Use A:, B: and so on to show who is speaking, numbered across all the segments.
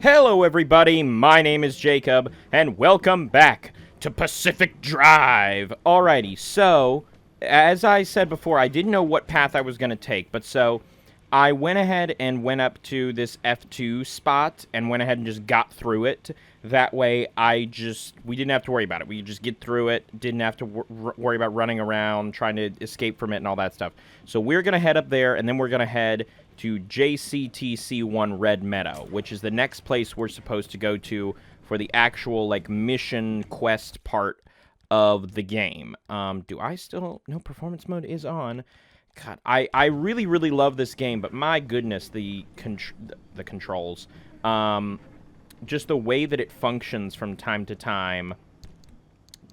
A: Hello everybody, my name is Jacob, and welcome back to Pacific Drive. Alrighty, so, as I said before, I didn't know what path I was going to take, but so, I went ahead and went up to this F2 spot, and went ahead and just got through it. That way, we didn't have to worry about it. We could just get through it, didn't have to worry about running around, trying to escape from it, and all that stuff. So we're going to head up there, and then we're going to head to JCTC1 Red Meadow, which is the next place we're supposed to go to for the actual, like, mission quest part of the game. Do I still... No, performance mode is on. God, I really, really love this game, but my goodness, the controls. Just the way that it functions from time to time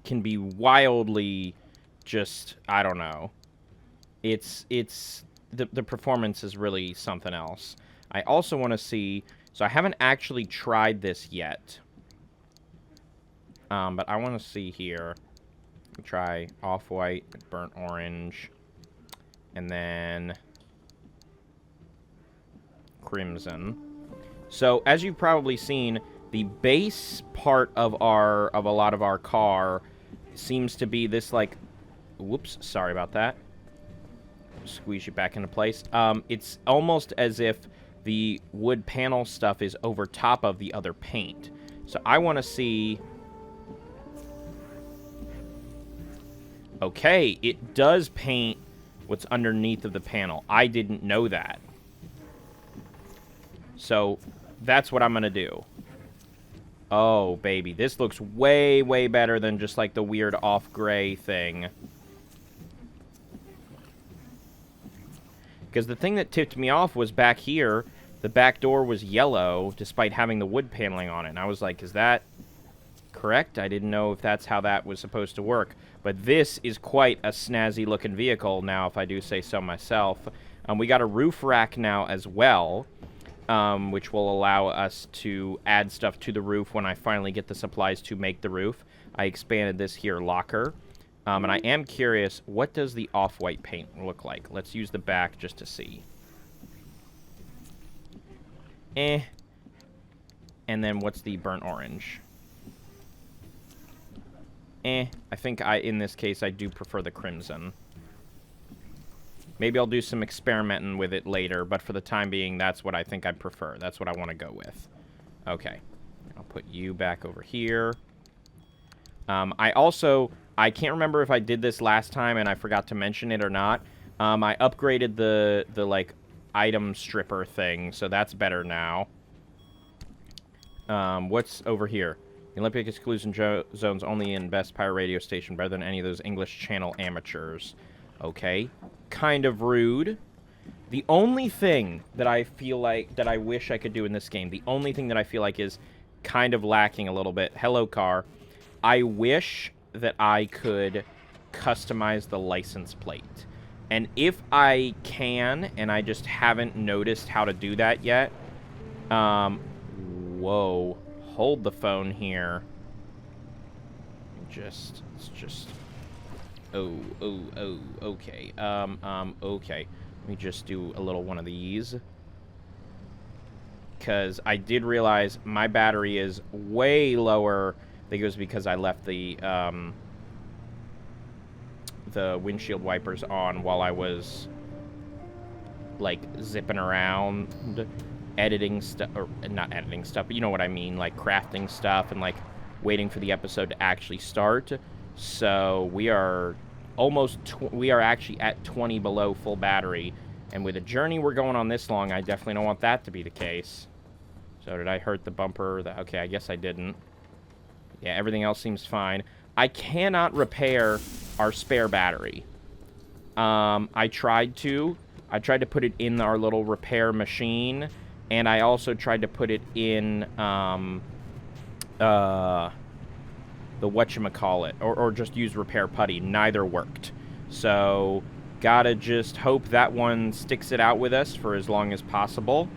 A: can be wildly just... I don't know. The performance is really something else. I also want to see... So I haven't actually tried this yet. But I want to see here. Try off-white, burnt orange, and then crimson. So as you've probably seen, the base part of a lot of our car seems to be this, like... Whoops, sorry about that. Squeeze you back into place. It's almost as if the wood panel stuff is over top of the other paint. So I want to see... Okay, it does paint what's underneath of the panel. I didn't know that. So that's what I'm going to do. Oh, baby. This looks way, way better than just like the weird off-gray thing. Because the thing that tipped me off was back here, the back door was yellow, despite having the wood paneling on it. And I was like, is that correct? I didn't know if that's how that was supposed to work. But this is quite a snazzy-looking vehicle now, if I do say so myself. We got a roof rack now as well, which will allow us to add stuff to the roof when I finally get the supplies to make the roof. I expanded this here locker. And I am curious, what does the off-white paint look like? Let's use the back just to see. And then what's the burnt orange? I think in this case, I do prefer the crimson. Maybe I'll do some experimenting with it later, but for the time being, that's what I think I prefer. That's what I want to go with. Okay. I'll put you back over here. I can't remember if I did this last time and I forgot to mention it or not. I upgraded the like, item stripper thing, so that's better now. What's over here? The Olympic exclusion zone's only in Best Pirate Radio Station, better than any of those English channel amateurs. Okay. Kind of rude. The only thing that I feel like, that I wish I could do in this game, the only thing that I feel like is kind of lacking a little bit. Hello, car. I wish that I could customize the license plate. And if I can, and I just haven't noticed how to do that yet, whoa, hold the phone here. It's just, okay, okay. Let me just do a little one of these. Because I did realize my battery is way lower. I think it was because I left the windshield wipers on while I was, like, zipping around, editing stuff, or not editing stuff, but you know what I mean, like, crafting stuff and, like, waiting for the episode to actually start. So we are we are actually at 20 below full battery, and with a journey we're going on this long, I definitely don't want that to be the case. So did I hurt the bumper? Okay, I guess I didn't. Yeah, everything else seems fine. I cannot repair our spare battery. I tried to put it in our little repair machine, and I also tried to put it in the whatchamacallit, or just use repair putty. Neither worked. So gotta just hope that one sticks it out with us for as long as possible,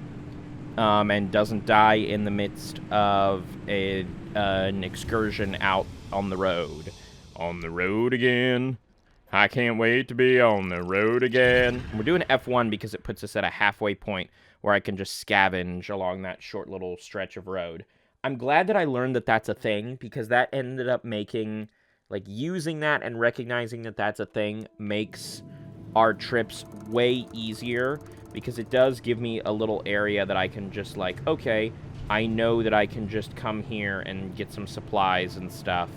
A: and doesn't die in the midst of an excursion out on the road. On the road again. I can't wait to be on the road again. We're doing F1 because it puts us at a halfway point where I can just scavenge along that short little stretch of road. I'm glad that I learned that that's a thing, because that ended up making, like, using that and recognizing that that's a thing makes our trips way easier, because it does give me a little area that I can just, like, okay, I know that I can just come here and get some supplies and stuff.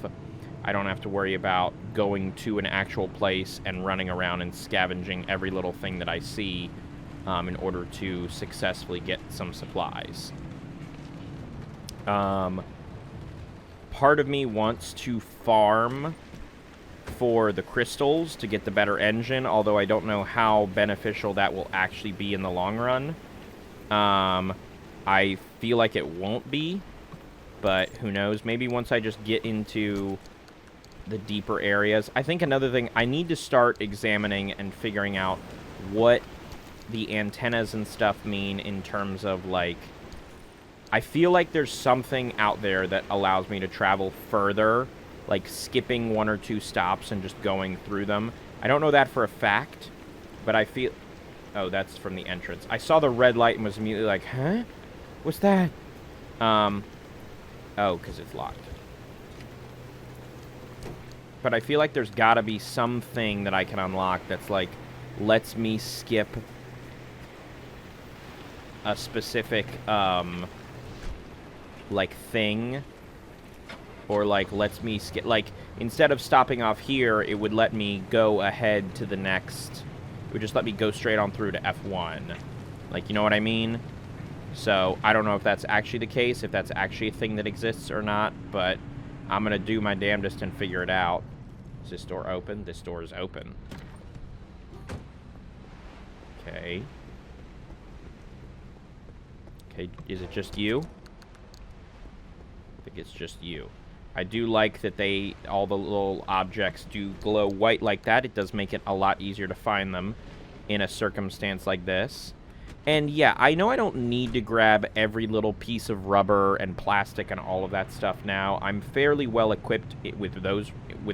A: I don't have to worry about going to an actual place and running around and scavenging every little thing that I see in order to successfully get some supplies. Part of me wants to farm for the crystals to get the better engine, although I don't know how beneficial that will actually be in the long run. I feel like it won't be, but who knows? Maybe once I just get into the deeper areas. I think another thing, I need to start examining and figuring out what the antennas and stuff mean in terms of, like, I feel like there's something out there that allows me to travel further, like skipping 1 or 2 stops and just going through them. I don't know that for a fact, but I feel... Oh, that's from the entrance. I saw the red light and was immediately like, huh? What's that? Oh, because it's locked. But I feel like there's gotta be something that I can unlock that's, like, lets me skip a specific, like, thing. Or, like, lets me skip, like, instead of stopping off here, it would let me go ahead to the next, it would just let me go straight on through to F1. Like, you know what I mean? So, I don't know if that's actually the case, if that's actually a thing that exists or not, but I'm gonna do my damnedest and figure it out. Is this door open? This door is open. Okay. Okay, is it just you? I think it's just you. I do like that all the little objects do glow white like that. It does make it a lot easier to find them in a circumstance like this. And yeah, I know I don't need to grab every little piece of rubber and plastic and all of that stuff now. I'm fairly well equipped with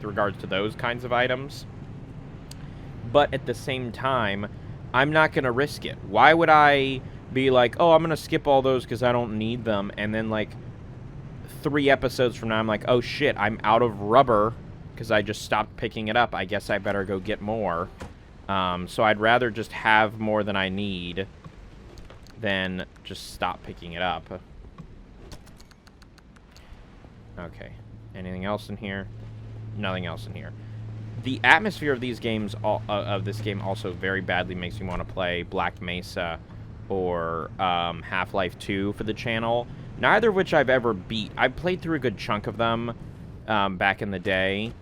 A: regards to those kinds of items. But at the same time, I'm not going to risk it. Why would I be like, oh, I'm going to skip all those because I don't need them, and then, like, 3 episodes from now, I'm like, oh shit, I'm out of rubber because I just stopped picking it up. I guess I better go get more. So I'd rather just have more than I need than just stop picking it up. Okay. Anything else in here? Nothing else in here. The atmosphere of these games, of this game, also very badly makes me want to play Black Mesa or Half-Life 2 for the channel. Neither of which I've ever beat. I've played through a good chunk of them back in the day.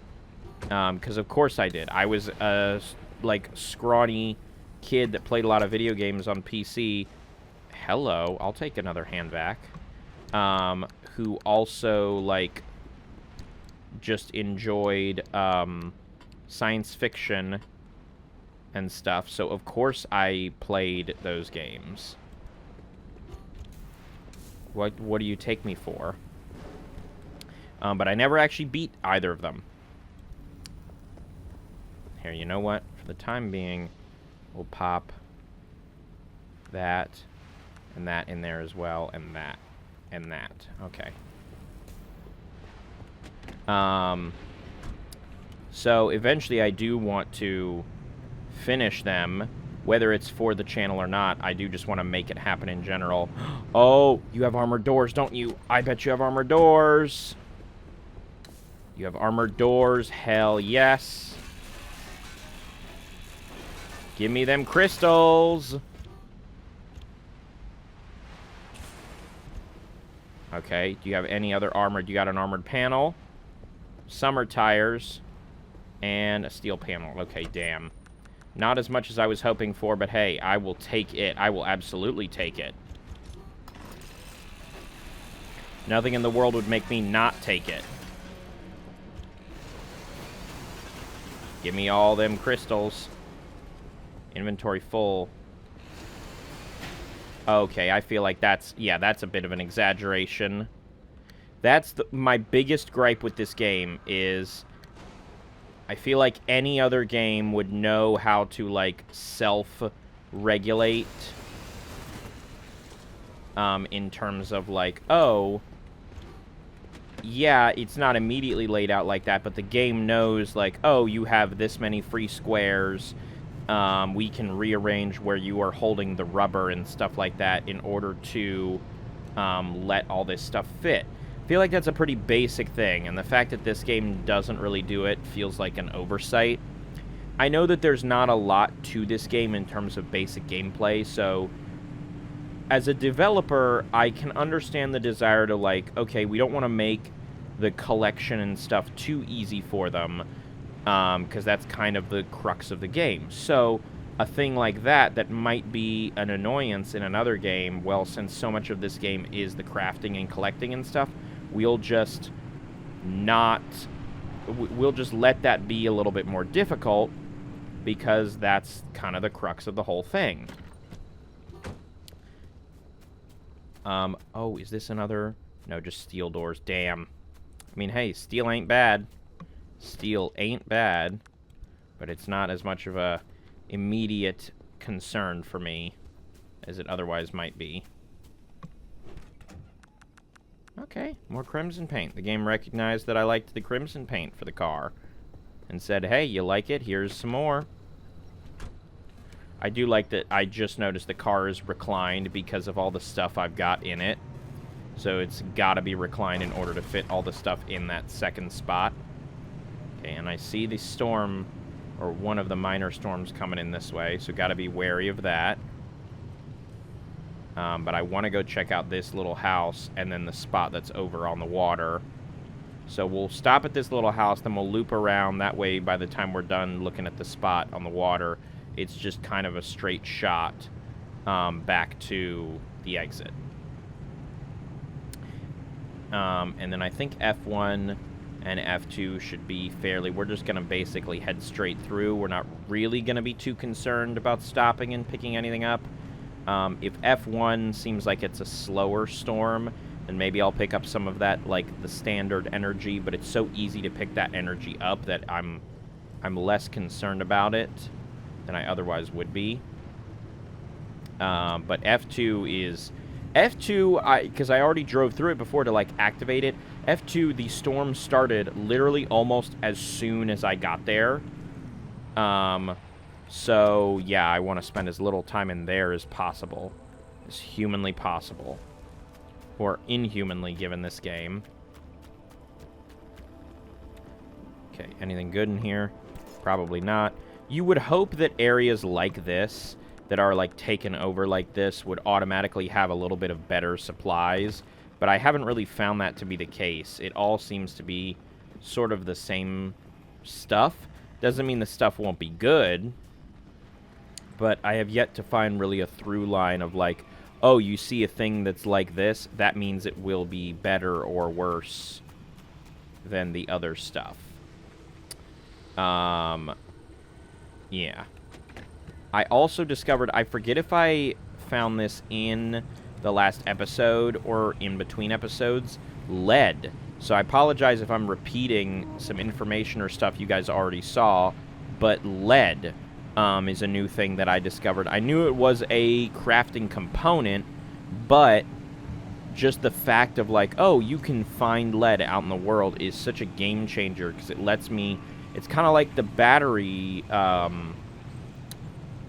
A: Because of course I did. I was a, like, scrawny kid that played a lot of video games on PC. Hello, I'll take another hand back. Who also, like, just enjoyed science fiction and stuff. So, of course, I played those games. What do you take me for? But I never actually beat either of them. Here, you know what? For the time being, we'll pop that and that in there as well, and that and that. Okay. So eventually I do want to finish them, whether it's for the channel or not. I do just want to make it happen in general. Oh, you have armored doors, don't you? I bet you have armored doors. You have armored doors. Hell yes. Give me them crystals. Okay, do you have any other armored? You got an armored panel, summer tires, and a steel panel. Okay, damn. Not as much as I was hoping for, but hey, I will take it. I will absolutely take it. Nothing in the world would make me not take it. Give me all them crystals. Inventory full. Okay, I feel like that's a bit of an exaggeration. That's my biggest gripe with this game is I feel like any other game would know how to, like, self-regulate in terms of, like, oh, yeah, it's not immediately laid out like that, but the game knows, like, oh, you have this many free squares. We can rearrange where you are holding the rubber and stuff like that in order to let all this stuff fit. I feel like that's a pretty basic thing, and the fact that this game doesn't really do it feels like an oversight. I know that there's not a lot to this game in terms of basic gameplay, so as a developer, I can understand the desire to, like, okay, we don't want to make the collection and stuff too easy for them, because that's kind of the crux of the game. So a thing like that might be an annoyance in another game, well, since so much of this game is the crafting and collecting and stuff, we'll just let that be a little bit more difficult, because that's kind of the crux of the whole thing. Oh, is this another? No, just steel doors. Damn. I mean, hey, steel ain't bad. Steel ain't bad, but it's not as much of a immediate concern for me as it otherwise might be. Okay, more crimson paint. The game recognized that I liked the crimson paint for the car and said, hey, you like it? Here's some more. I do like that I just noticed the car is reclined because of all the stuff I've got in it. So it's got to be reclined in order to fit all the stuff in that second spot. Okay, and I see the storm, or one of the minor storms coming in this way, so got to be wary of that. But I want to go check out this little house and then the spot that's over on the water. So we'll stop at this little house, then we'll loop around. That way, by the time we're done looking at the spot on the water, it's just kind of a straight shot back to the exit. And then I think F1 and F2 should be fairly... We're just going to basically head straight through. We're not really going to be too concerned about stopping and picking anything up. If F1 seems like it's a slower storm, then maybe I'll pick up some of that, like the standard energy, but it's so easy to pick that energy up that I'm less concerned about it than I otherwise would be. But F2 is... F2, because I already drove through it before to, like, activate it. F2, the storm started literally almost as soon as I got there. So, yeah, I want to spend as little time in there as possible. As humanly possible. Or inhumanly, given this game. Okay, anything good in here? Probably not. You would hope that areas like this, that are, like, taken over like this, would automatically have a little bit of better supplies. But I haven't really found that to be the case. It all seems to be sort of the same stuff. Doesn't mean the stuff won't be good. But I have yet to find really a through line of, like, oh, you see a thing that's like this, that means it will be better or worse than the other stuff. Yeah. I also discovered, I forget if I found this in the last episode or in between episodes, lead. So I apologize if I'm repeating some information or stuff you guys already saw, but lead is a new thing that I discovered. I knew it was a crafting component, but just the fact of, like, oh, you can find lead out in the world is such a game changer, because it lets me, it's kind of like the battery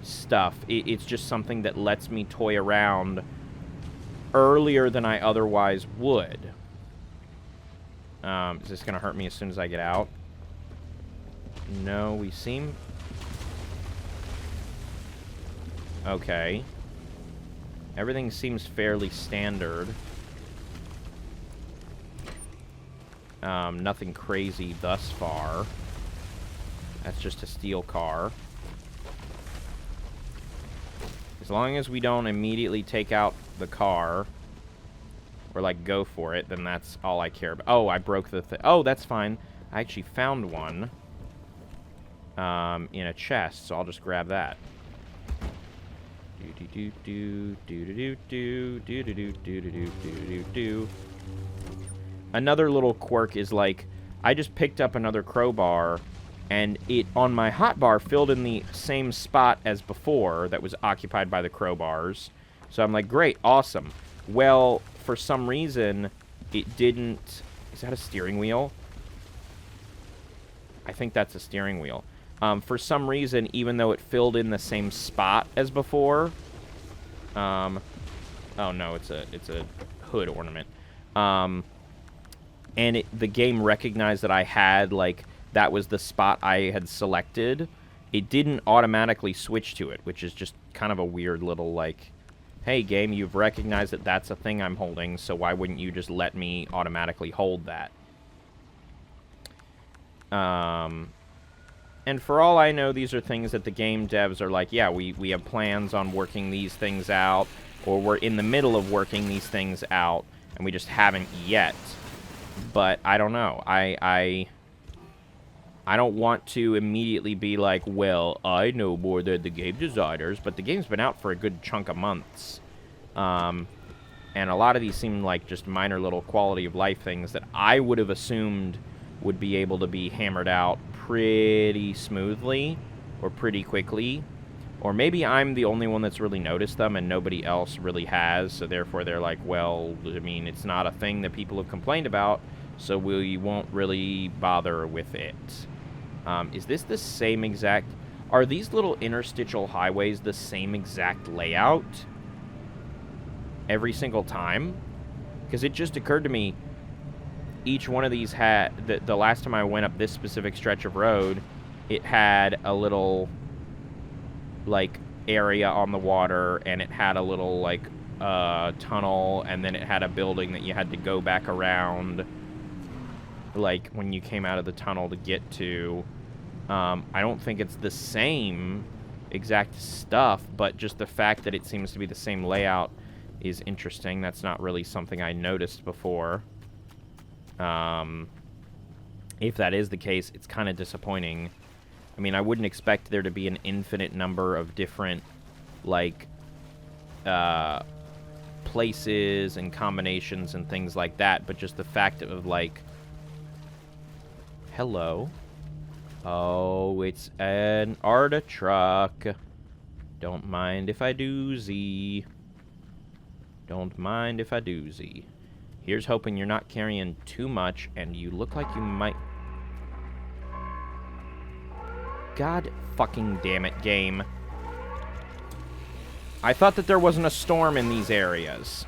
A: stuff. It's just something that lets me toy around earlier than I otherwise would. Is this going to hurt me as soon as I get out? No, we seem... Okay. Everything seems fairly standard. Nothing crazy thus far. That's just a steel car. As long as we don't immediately take out the car, or, like, go for it, then that's all I care about. Oh, I broke the thing. Oh, that's fine. I actually found one in a chest, so I'll just grab that. Another little quirk is, like, I just picked up another crowbar, And it, on my hotbar, filled in the same spot as before that was occupied by the crowbars. So I'm like, great, awesome. Well, for some reason, it didn't... Is that a steering wheel? I think that's a steering wheel. For some reason, even though it filled in the same spot as before... oh, no, it's a hood ornament. And the game recognized that I had, like... that was the spot I had selected, it didn't automatically switch to it, which is just kind of a weird little, like, hey, game, you've recognized that that's a thing I'm holding, so why wouldn't you just let me automatically hold that? And for all I know, these are things that the game devs are like, yeah, we have plans on working these things out, or we're in the middle of working these things out, and we just haven't yet. But I don't know. I don't want to immediately be like, well, I know more than the game designers, but the game's been out for a good chunk of months. And a lot of these seem like just minor little quality of life things that I would have assumed would be able to be hammered out pretty smoothly or pretty quickly. Or maybe I'm the only one that's really noticed them and nobody else really has, so therefore they're like, well, I mean, it's not a thing that people have complained about, so we won't really bother with it. Is this the same exact... Are these little interstitial highways the same exact layout every single time? Because it just occurred to me, each one of these had... The last time I went up this specific stretch of road, it had a little, like, area on the water, and it had a little, like, tunnel, and then it had a building that you had to go back around, like, when you came out of the tunnel to get to. I don't think it's the same exact stuff, but just the fact that it seems to be the same layout is interesting. That's not really something I noticed before. If that is the case, it's kind of disappointing. I mean, I wouldn't expect there to be an infinite number of different, like, places and combinations and things like that, but just the fact of, like... Hello. Oh, it's an Arta truck. Don't mind if I do-zy. Don't mind if I do-zy. Here's hoping you're not carrying too much, and you look like you might... God fucking damn it, game. I thought that there wasn't a storm in these areas.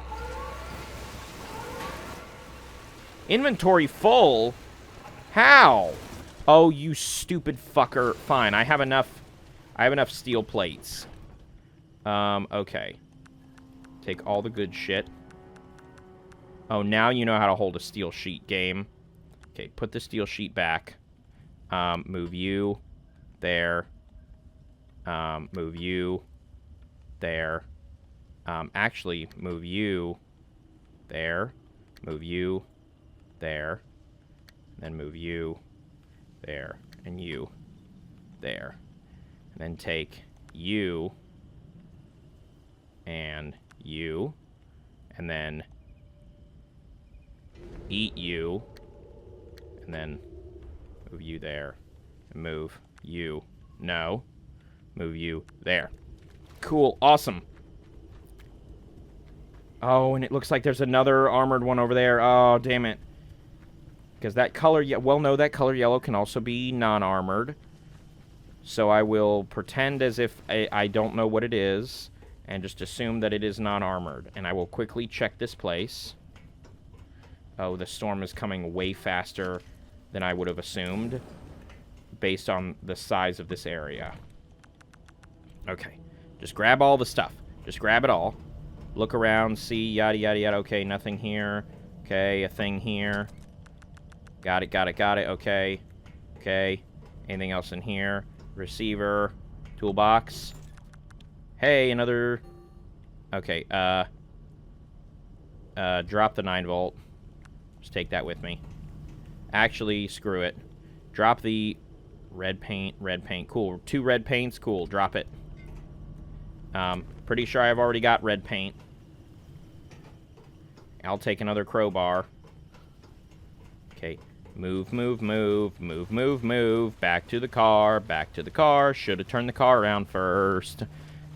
A: Inventory full? How? Oh, you stupid fucker. Fine, I have enough steel plates. Okay. Take all the good shit. Oh, now you know how to hold a steel sheet, game. Okay, put the steel sheet back. Move you. There. Move you. There. Actually, move you. There. Move you. There. Then move you. There. And you. There. And then take you. And you. And then eat you. And then move you there. And move you. No. Move you there. Cool. Awesome. Oh, and it looks like there's another armored one over there. Oh, damn it. Because that color... Well, no, that color yellow can also be non-armored. So I will pretend as if I don't know what it is. And just assume that it is non-armored. And I will quickly check this place. Oh, the storm is coming way faster than I would have assumed. Based on the size of this area. Okay. Just grab all the stuff. Just grab it all. Look around, see, yada, yada, yada. Okay, nothing here. Okay, a thing here. Got it, got it, got it. Okay. Okay. Anything else in here? Receiver. Toolbox. Hey, another... Okay, drop the 9-volt. Just take that with me. Actually, screw it. Drop the red paint, red paint. Cool. 2 red paints. Cool. Drop it. Pretty sure I've already got red paint. I'll take another crowbar. Okay. Move, move, move, move, move, move. Back to the car, back to the car. Should have turned the car around first.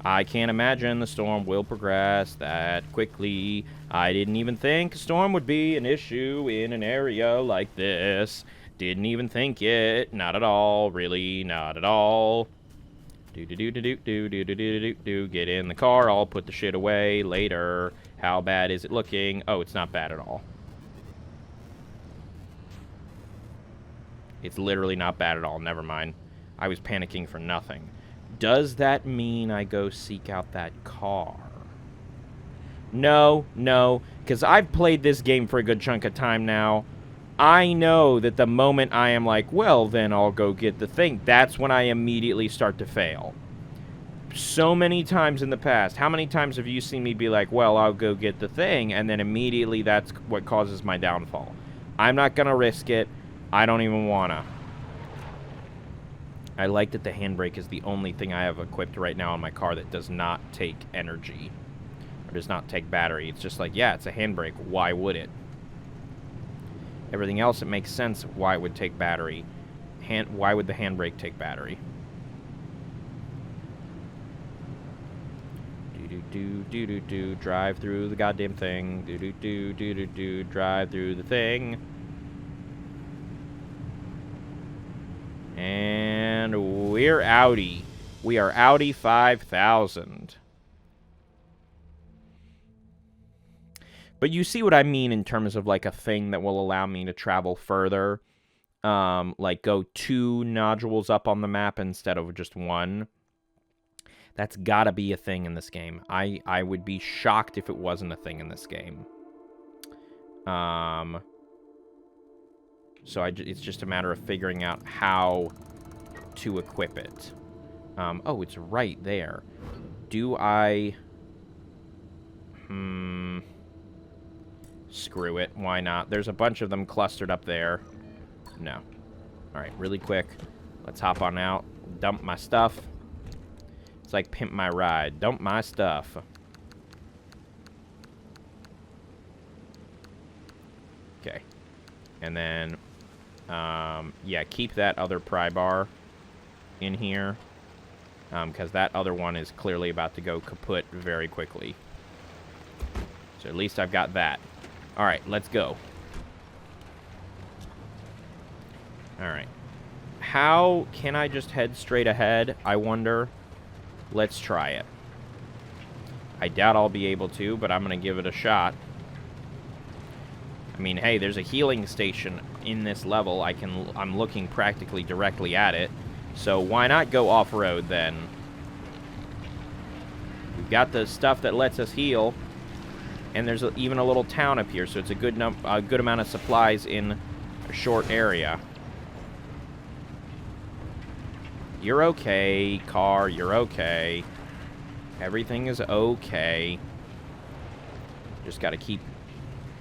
A: I can't imagine the storm will progress that quickly. I didn't even think a storm would be an issue in an area like this. Didn't even think it. Not at all. Really, not at all. Do. Get in the car. I'll put the shit away later. How bad is it looking? Oh, it's not bad at all. It's literally not bad at all. Never mind. I was panicking for nothing. Does that mean I go seek out that car? No, because I've played this game for a good chunk of time now. I know that the moment I am like, well, then I'll go get the thing, that's when I immediately start to fail. So many times in the past, how many times have you seen me be like, well, I'll go get the thing, and then immediately that's what causes my downfall? I'm not going to risk it. I don't even want to. I like that the handbrake is the only thing I have equipped right now on my car that does not take energy. Or does not take battery. It's just like, yeah, it's a handbrake. Why would it? Everything else, it makes sense why it would take battery. Why would the handbrake take battery? Do. Drive through the goddamn thing. Do. Drive through the thing. And we're outie. We are outie 5,000. But you see what I mean in terms of like a thing that will allow me to travel further. Like go 2 nodules up on the map instead of just 1. That's gotta be a thing in this game. I would be shocked if it wasn't a thing in this game. So it's just a matter of figuring out how to equip it. Oh, it's right there. Do I... Screw it. Why not? There's a bunch of them clustered up there. No. Alright, really quick. Let's hop on out. Dump my stuff. It's like pimp my ride. Dump my stuff. Okay. And then... yeah, keep that other pry bar in here. Because that other one is clearly about to go kaput very quickly. So at least I've got that. Alright, let's go. Alright. How can I just head straight ahead, I wonder? Let's try it. I doubt I'll be able to, but I'm going to give it a shot. I mean, hey, there's a healing station in this level. I'm looking practically directly at it. So why not go off-road then? We've got the stuff that lets us heal. And there's even a little town up here, so it's a good amount of supplies in a short area. You're okay, car. You're okay. Everything is okay. Just got to keep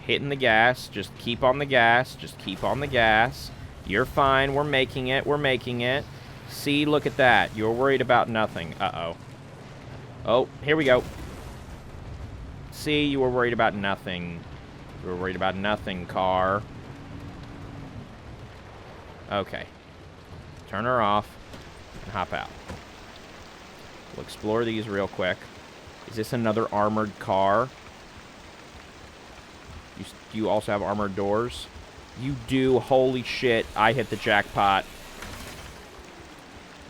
A: hitting the gas. Just keep on the gas. Just keep on the gas. You're fine. We're making it. We're making it. See, look at that. You're worried about nothing. Uh-oh. Oh, here we go. See, you were worried about nothing. You were worried about nothing, car. Okay. Turn her off and hop out. We'll explore these real quick. Is this another armored car? Do you also have armored doors? You do. Holy shit. I hit the jackpot.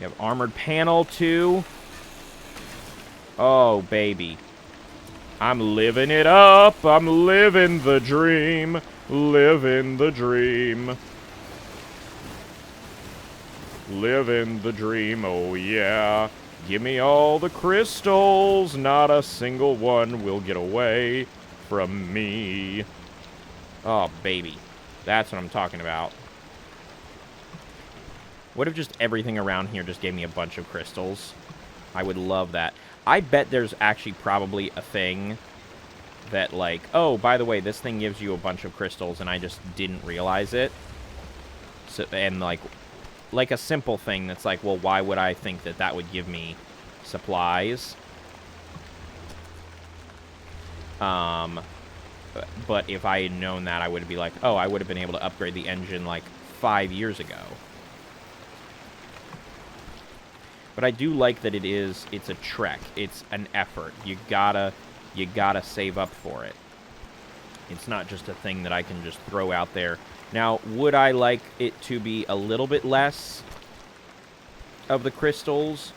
A: You have armored panel, too. Oh, baby. I'm living it up. I'm living the dream. Living the dream. Living the dream. Oh, yeah. Give me all the crystals. Not a single one will get away from me. Oh, baby. That's what I'm talking about. What if just everything around here just gave me a bunch of crystals? I would love that. I bet there's actually probably a thing that, like, oh, by the way, this thing gives you a bunch of crystals, and I just didn't realize it. So, and, like a simple thing that's like, well, why would I think that that would give me supplies? But if I had known that, I would be like, oh, I would have been able to upgrade the engine, like, 5 years ago. But I do like that it's a trek. It's an effort. You gotta save up for it. It's not just a thing that I can just throw out there. Now, would I like it to be a little bit less of the crystals?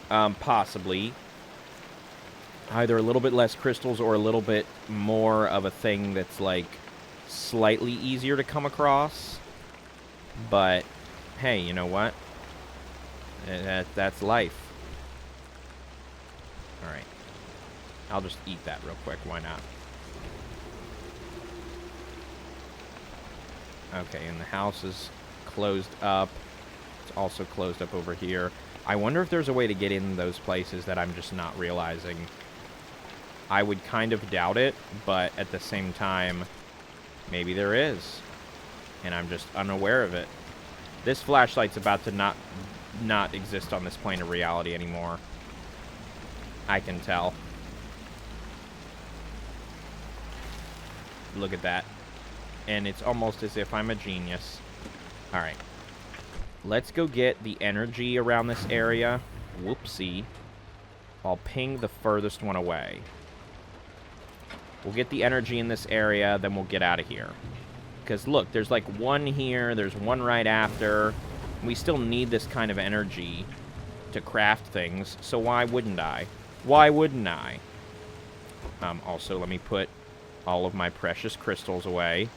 A: Possibly. Either a little bit less crystals or a little bit more of a thing that's, like, slightly easier to come across. But, hey, you know what? That's life. Alright. I'll just eat that real quick. Why not? Okay, and the house is closed up. It's also closed up over here. I wonder if there's a way to get in those places that I'm just not realizing. I would kind of doubt it, but at the same time, maybe there is. And I'm just unaware of it. This flashlight's about to not exist on this plane of reality anymore. I can tell. Look at that. And it's almost as if I'm a genius. Alright. Let's go get the energy around this area. Whoopsie. I'll ping the furthest one away. We'll get the energy in this area, then we'll get out of here. Because, look, there's like one here, there's one right after. We still need this kind of energy to craft things, so why wouldn't I? Why wouldn't I? Also, let me put all of my precious crystals away.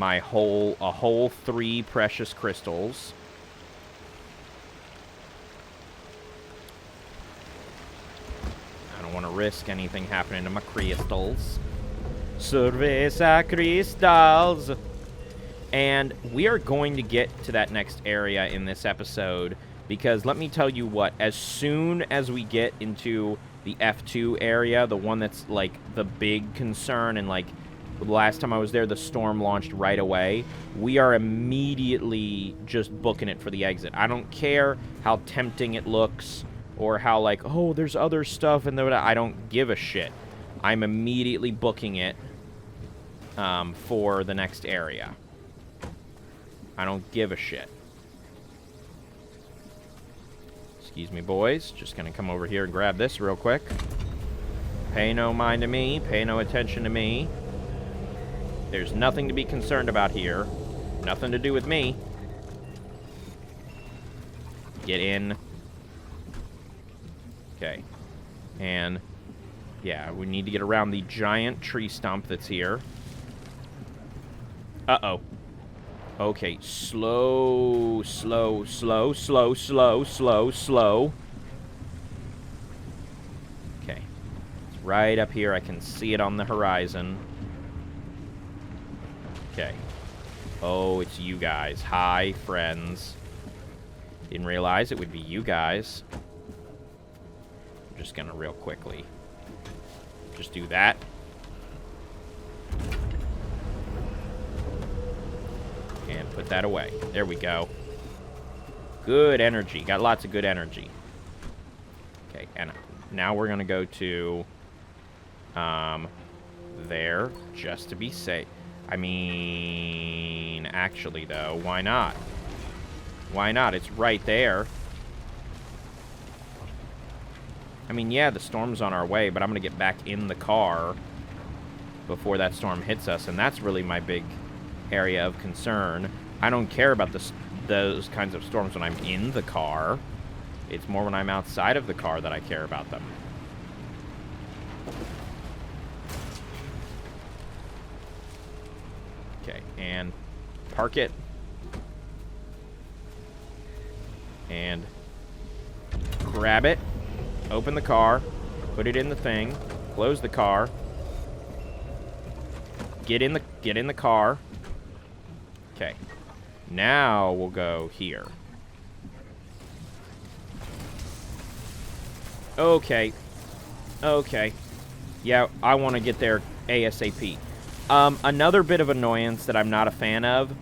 A: A whole 3 precious crystals. I don't want to risk anything happening to my crystals. Cerveza crystals. And we are going to get to that next area in this episode, because let me tell you what, as soon as we get into the F2 area, the one that's like the big concern, and like the last time I was there, the storm launched right away, we are immediately just booking it for the exit. I don't care how tempting it looks, or how like, oh, there's other stuff, and I don't give a shit. I'm immediately booking it for the next area. I don't give a shit. Excuse me, boys. Just gonna come over here and grab this real quick. Pay no mind to me. Pay no attention to me. There's nothing to be concerned about here. Nothing to do with me. Get in. Okay. And, yeah, we need to get around the giant tree stump that's here. Uh-oh. Okay, slow, slow, slow, slow, slow, slow, slow. Okay. It's right up here. I can see it on the horizon. Okay. Oh, it's you guys. Hi, friends. Didn't realize it would be you guys. I'm just gonna real quickly just do that. And put that away. There we go. Good energy. Got lots of good energy. Okay, and now we're going to go to there, just to be safe. I mean, actually, though, why not? Why not? It's right there. I mean, yeah, the storm's on our way, but I'm going to get back in the car before that storm hits us, and that's really my big area of concern. I don't care about those kinds of storms when I'm in the car. It's more when I'm outside of the car that I care about them. Okay, and park it. And grab it. Open the car. Put it in the thing. Close the car. Get in the car. Okay. Now we'll go here. Okay. Okay. Yeah, I want to get there ASAP. Another bit of annoyance that I'm not a fan of,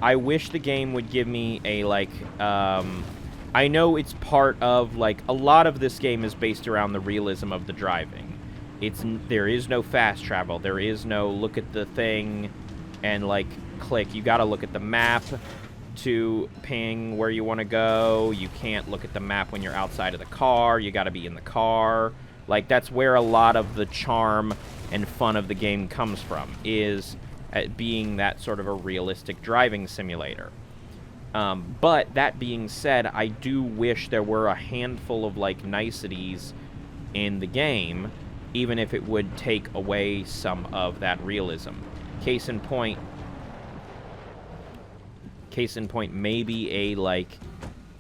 A: I wish the game would give me a, like, I know it's part of, like, a lot of this game is based around the realism of the driving. There is no fast travel. There is no look at the thing and, like, click. You gotta look at the map to ping where you want to go. You can't look at the map when you're outside of the car. You got to be in the car. Like, that's where a lot of the charm and fun of the game comes from, is at being that sort of a realistic driving simulator. But that being said, I do wish there were a handful of, like, niceties in the game, even if it would take away some of that realism. Case in point, maybe a, like,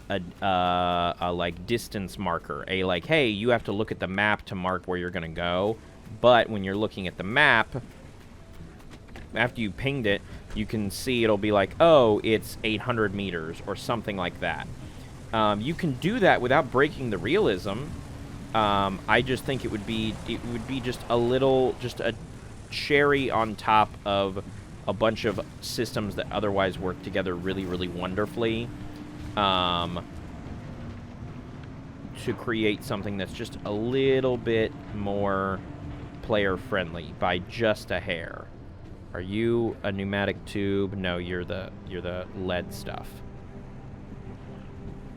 A: a like, distance marker. A, like, hey, you have to look at the map to mark where you're gonna go. But when you're looking at the map, after you pinged it, you can see it'll be like, oh, it's 800 meters or something like that. You can do that without breaking the realism. I just think it would be just a little, just a cherry on top of a bunch of systems that otherwise work together really, really wonderfully, to create something that's just a little bit more player-friendly by just a hair. Are you a pneumatic tube? No, you're the lead stuff.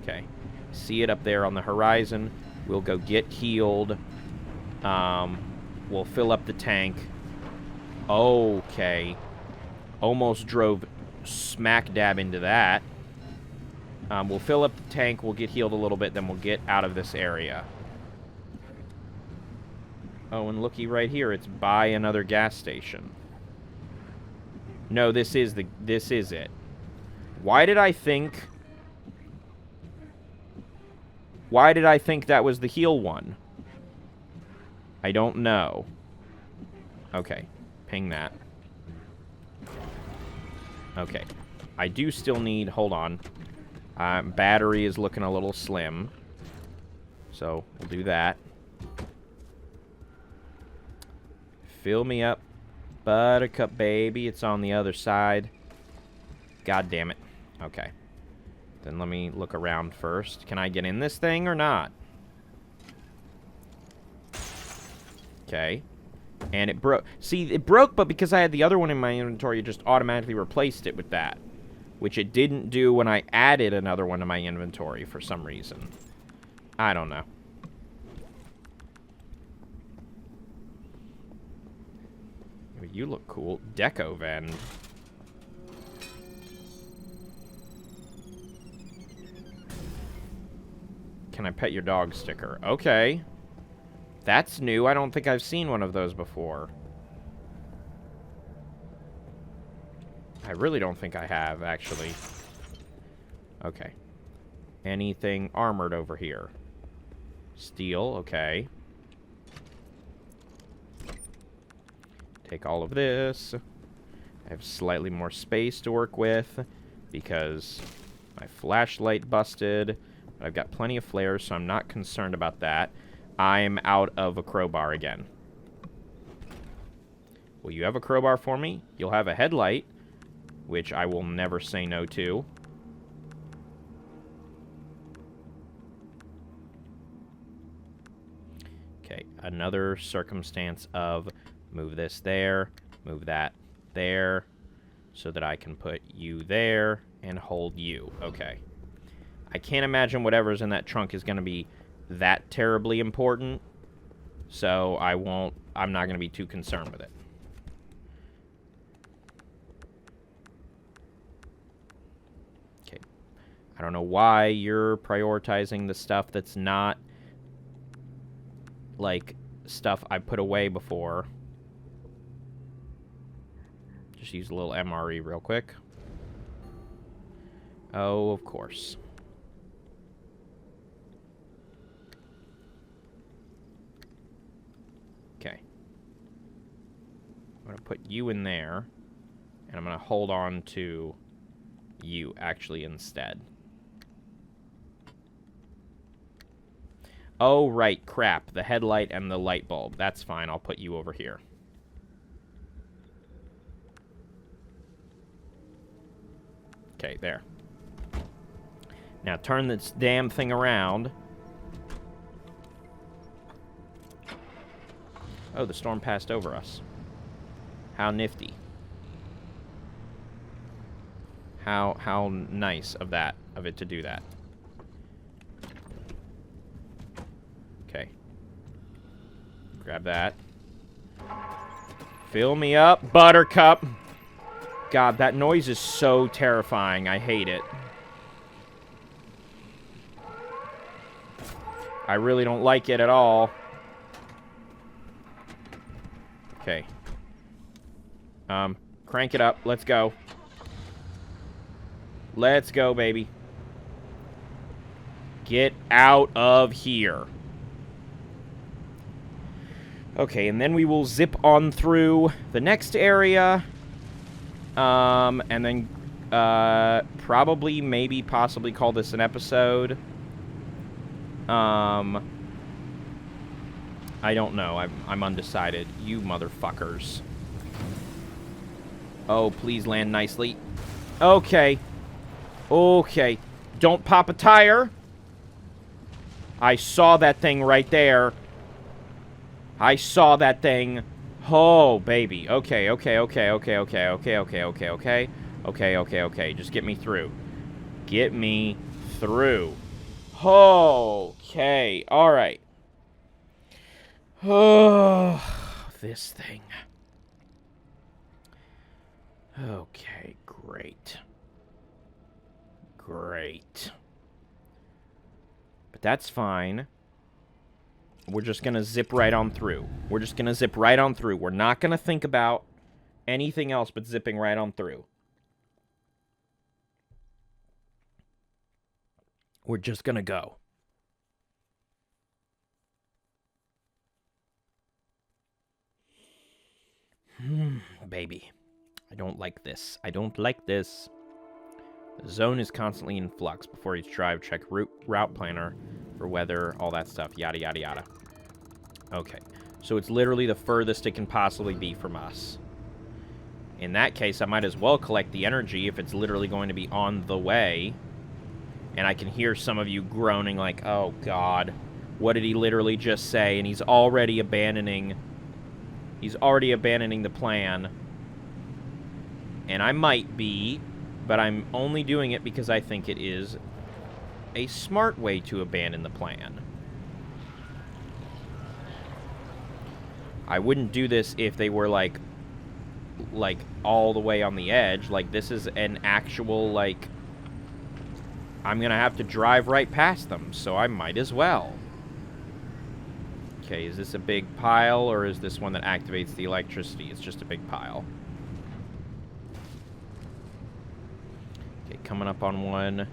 A: Okay. See it up there on the horizon. We'll go get healed. We'll fill up the tank. Okay. Almost drove smack dab into that. We'll fill up the tank. We'll get healed a little bit. Then we'll get out of this area. Oh, and looky right here. It's by another gas station. No, this is it. Why did I think that was the heal one? I don't know. Okay. Ping that. Okay. I do still need... Hold on. Battery is looking a little slim. So, we'll do that. Fill me up. Buttercup, baby. It's on the other side. God damn it. Okay. Then let me look around first. Can I get in this thing or not? Okay. And it broke. See, it broke, but because I had the other one in my inventory, it just automatically replaced it with that. Which it didn't do when I added another one to my inventory for some reason. I don't know. You look cool. Deco Vend. Can I pet your dog sticker? Okay. That's new. I don't think I've seen one of those before. I really don't think I have, actually. Okay. Anything armored over here? Steel, okay. Take all of this. I have slightly more space to work with because my flashlight busted. But I've got plenty of flares, so I'm not concerned about that. I'm out of a crowbar again. Will you have a crowbar for me? You'll have a headlight, which I will never say no to. Okay, another circumstance of move this there, move that there, so that I can put you there and hold you. Okay. I can't imagine whatever's in that trunk is going to be that terribly important, so I'm not going to be too concerned with it. Okay. I don't know why you're prioritizing the stuff that's not, like, stuff I put away before. Just use a little MRE real quick. Oh, of course. Okay. I'm going to put you in there. And I'm going to hold on to you, actually, instead. Oh, right. Crap. The headlight and the light bulb. That's fine. I'll put you over here. Okay, there. Now turn this damn thing around. Oh, the storm passed over us. How nifty. How nice of it to do that. Okay. Grab that. Fill me up, Buttercup. God, that noise is so terrifying. I hate it. I really don't like it at all. Okay. Crank it up. Let's go. Let's go, baby. Get out of here. Okay, and then we will zip on through the next area. And then, probably, maybe, possibly call this an episode. I don't know. I'm undecided. You motherfuckers. Oh, please land nicely. Okay. Okay. Don't pop a tire. I saw that thing right there. I saw that thing. Oh, baby. Okay, okay, okay, okay, okay, okay, okay, okay, okay. Okay, okay, okay. Just get me through. Get me through. Okay. All right. Oh, this thing. Okay, great. Great. But that's fine. We're just going to zip right on through. We're just going to zip right on through. We're not going to think about anything else but zipping right on through. We're just going to go. Baby. I don't like this. I don't like this. The zone is constantly in flux. Before each drive, check route planner for weather, all that stuff. Yada, yada, yada. Okay. So it's literally the furthest it can possibly be from us. In that case, I might as well collect the energy if it's literally going to be on the way. And I can hear some of you groaning like, oh, God. What did he literally just say? And he's already abandoning... He's already abandoning the plan. And I might be, but I'm only doing it because I think it is a smart way to abandon the plan. I wouldn't do this if they were, like all the way on the edge. Like, this is an actual, like... I'm gonna have to drive right past them, so I might as well. Okay, is this a big pile, or is this one that activates the electricity? It's just a big pile. Okay, coming up on one.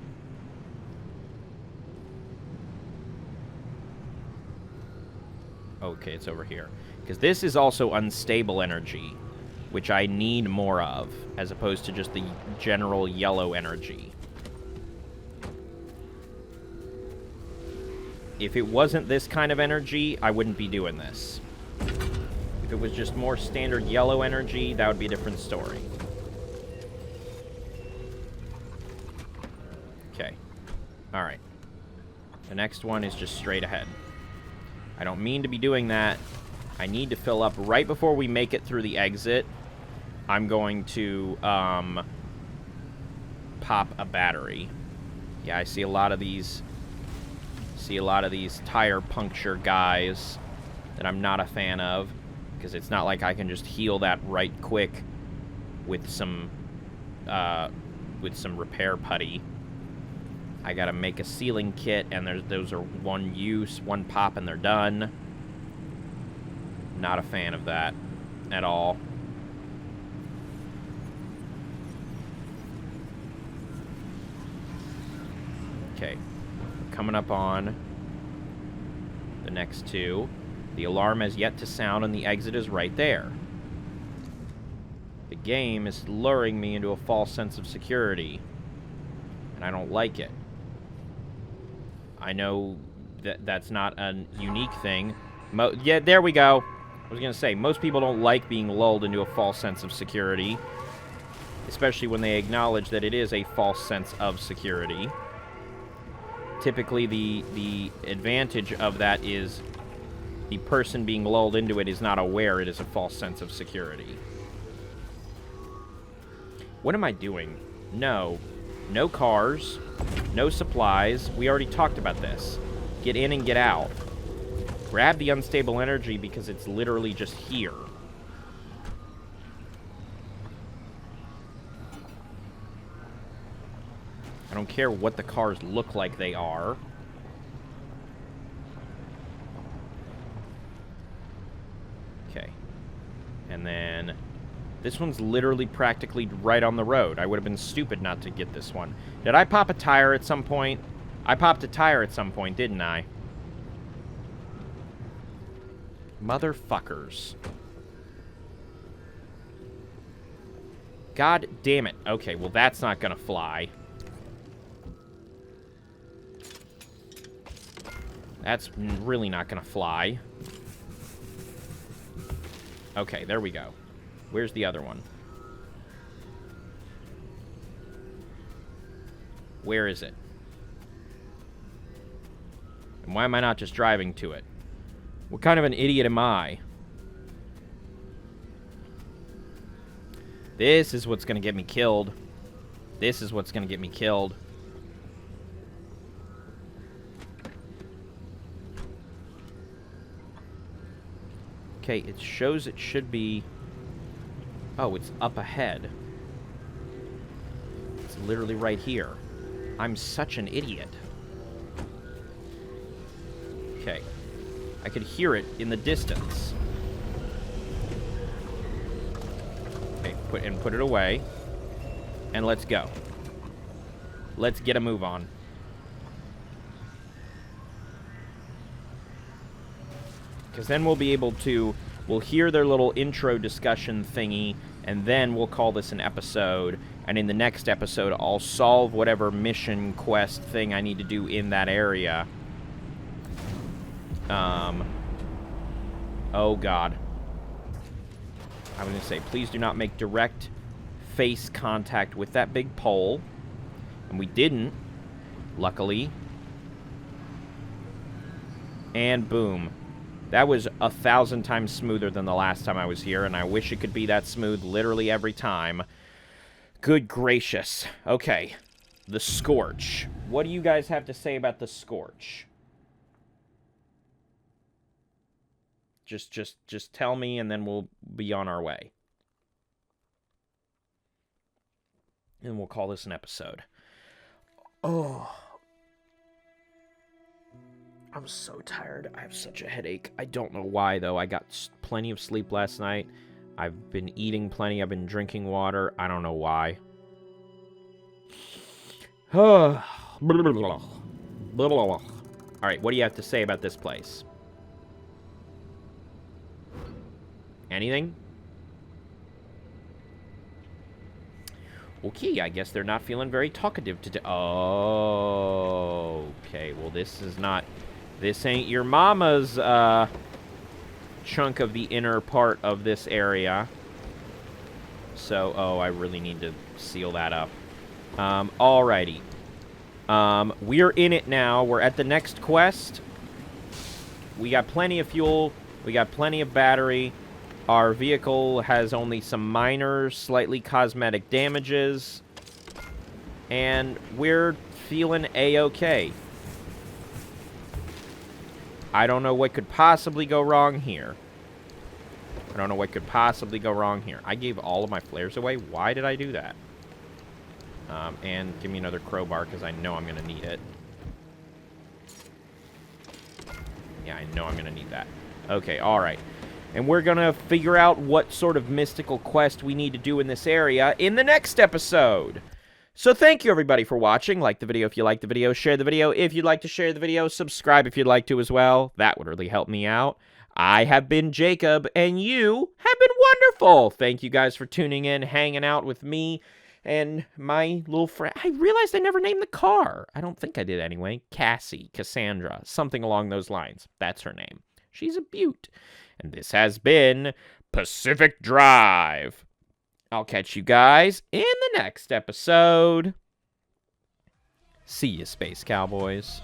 A: Okay, it's over here. Because this is also unstable energy, which I need more of, as opposed to just the general yellow energy. If it wasn't this kind of energy, I wouldn't be doing this. If it was just more standard yellow energy, that would be a different story. Okay. Alright. The next one is just straight ahead. I don't mean to be doing that. I need to fill up right before we make it through the exit. I'm going to, pop a battery. Yeah, I see a lot of these... tire puncture guys that I'm not a fan of, because it's not like I can just heal that right quick with some repair putty. I gotta make a sealing kit, and those are one use, one pop, and they're done. Not a fan of that at all. Okay. Coming up on the next two. The alarm has yet to sound, and the exit is right there. The game is luring me into a false sense of security, and I don't like it. I know that that's not a unique thing. Yeah, there we go. I was going to say, most people don't like being lulled into a false sense of security, especially when they acknowledge that it is a false sense of security. Typically, the advantage of that is the person being lulled into it is not aware it is a false sense of security. What am I doing? No. No cars. No supplies. We already talked about this. Get in and get out. Grab the unstable energy because it's literally just here. I don't care what the cars look like they are. Okay. And then... this one's literally practically right on the road. I would have been stupid not to get this one. Did I pop a tire at some point? I popped a tire at some point, didn't I? Motherfuckers. God damn it. Okay, well that's not gonna fly. That's really not gonna fly. Okay, there we go. Where's the other one? Where is it? And why am I not just driving to it? What kind of an idiot am I? This is what's gonna get me killed. This is what's gonna get me killed. Okay, it shows it should be... oh, it's up ahead. It's literally right here. I'm such an idiot. Okay. I could hear it in the distance. Okay, put it away. And let's go. Let's get a move on. Because then we'll be able to... we'll hear their little intro discussion thingy, and then we'll call this an episode. And in the next episode, I'll solve whatever mission quest thing I need to do in that area. Oh, God. I'm going to say, please do not make direct face contact with that big pole. And we didn't, luckily. And boom. That was 1,000 times smoother than the last time I was here, and I wish it could be that smooth literally every time. Good gracious. Okay. The Scorch. What do you guys have to say about the Scorch? Just tell me, and then we'll be on our way. And we'll call this an episode. Oh. I'm so tired. I have such a headache. I don't know why, though. I got plenty of sleep last night. I've been eating plenty. I've been drinking water. I don't know why. Alright, what do you have to say about this place? Anything? Okay, I guess they're not feeling very talkative today. Oh, okay. Well, this is not... this ain't your mama's, chunk of the inner part of this area. So, oh, I really need to seal that up. Alrighty. We're in it now. We're at the next quest. We got plenty of fuel. We got plenty of battery. Our vehicle has only some minor, slightly cosmetic damages. And we're feeling A-okay. I don't know what could possibly go wrong here. I don't know what could possibly go wrong here. I gave all of my flares away. Why did I do that? And give me another crowbar, because I know I'm going to need it. Yeah, I know I'm going to need that. Okay, alright. And we're going to figure out what sort of mystical quest we need to do in this area in the next episode. So thank you, everybody, for watching. Like the video if you like the video. Share the video if you'd like to share the video. Subscribe if you'd like to as well. That would really help me out. I have been Jacob, and you have been wonderful. Thank you guys for tuning in, hanging out with me and my little friend. I realized I never named the car. I don't think I did anyway. Cassie, Cassandra, something along those lines. That's her name. She's a beaut. And this has been Pacific Drive. I'll catch you guys in the next episode. See you, Space Cowboys.